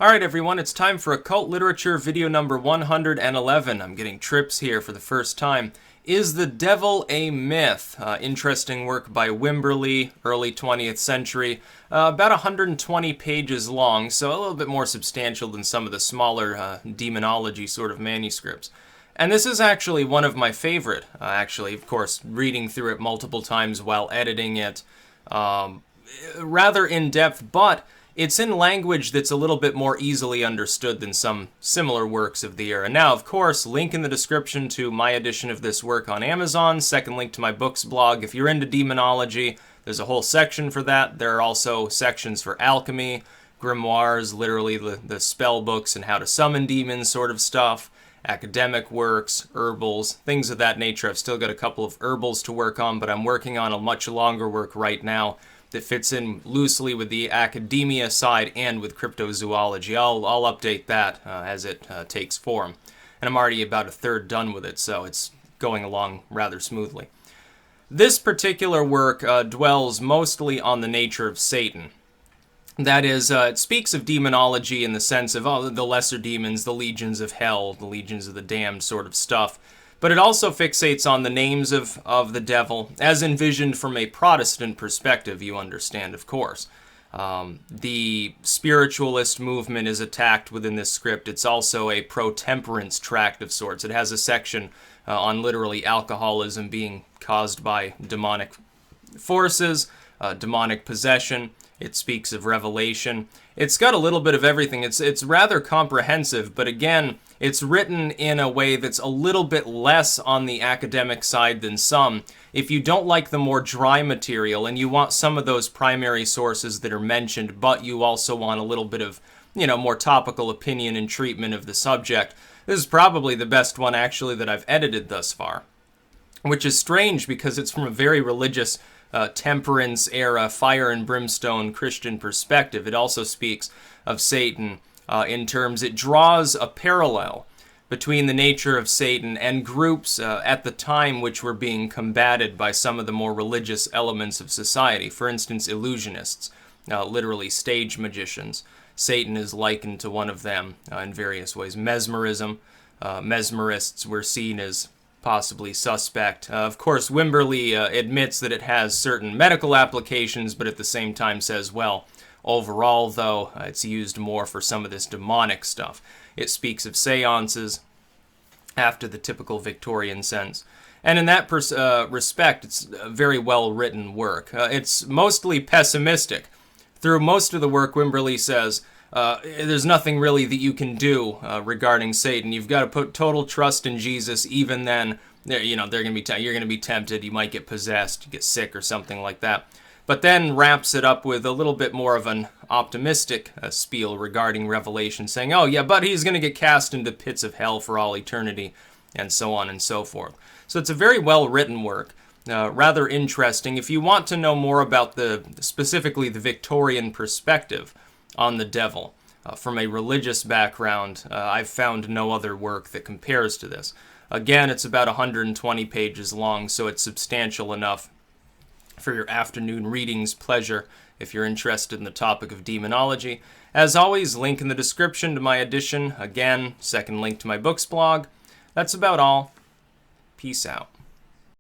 Alright everyone, it's time for Occult Literature video number 111. I'm getting trips here for the first time. Is the Devil a Myth? Interesting work by Wimberly, early 20th century. About 120 pages long, so a little bit more substantial than some of the smaller demonology sort of manuscripts. And this is actually one of my favorite, of course, reading through it multiple times while editing it. Rather in-depth, but it's in language that's a little bit more easily understood than some similar works of the era. Now, of course, link in the description to my edition of this work on Amazon, second link to my books blog. If you're into demonology, there's a whole section for that. There are also sections for alchemy, grimoires, literally the spell books and how to summon demons sort of stuff, academic works, herbals, things of that nature. I've still got a couple of herbals to work on, but I'm working on a much longer work right now that fits in loosely with the academia side and with cryptozoology. I'll update that as it takes form. And I'm already about a third done with it, so it's going along rather smoothly. This particular work dwells mostly on the nature of Satan. That is, it speaks of demonology in the sense of the lesser demons, the legions of hell, the legions of the damned sort of stuff. But it also fixates on the names of the devil, as envisioned from a Protestant perspective, you understand, of course. The spiritualist movement is attacked within this script. It's also a pro-temperance tract of sorts. It has a section on literally alcoholism being caused by demonic forces, demonic possession. It speaks of revelation. It's got a little bit of everything. It's rather comprehensive, but again, it's written in a way that's a little bit less on the academic side than some. If you don't like the more dry material and you want some of those primary sources that are mentioned, but you also want a little bit of, more topical opinion and treatment of the subject, this is probably the best one actually that I've edited thus far. Which is strange because it's from a very religious temperance era, fire and brimstone Christian perspective. It also speaks of Satan in terms, it draws a parallel between the nature of Satan and groups at the time which were being combated by some of the more religious elements of society. For instance, illusionists, literally stage magicians. Satan is likened to one of them in various ways. Mesmerism, mesmerists were seen as possibly suspect. Of course, Wimberly admits that it has certain medical applications, but at the same time says, well, overall, though, it's used more for some of this demonic stuff. It speaks of seances after the typical Victorian sense. And in that respect, it's a very well-written work. It's mostly pessimistic. Through most of the work, Wimberly says, there's nothing really that you can do regarding Satan. You've got to put total trust in Jesus. Even then, you're going to be tempted. You might get possessed, get sick, or something like that. But then wraps it up with a little bit more of an optimistic spiel regarding Revelation, saying, oh yeah, but he's going to get cast into pits of hell for all eternity, and so on and so forth. So it's a very well-written work, rather interesting. If you want to know more about specifically the Victorian perspective on the devil, from a religious background, I've found no other work that compares to this. Again, it's about 120 pages long, so it's substantial enough for your afternoon reading's pleasure if you're interested in the topic of demonology. As always, link in the description to my edition. Again, second link to my books blog. That's about all. Peace out.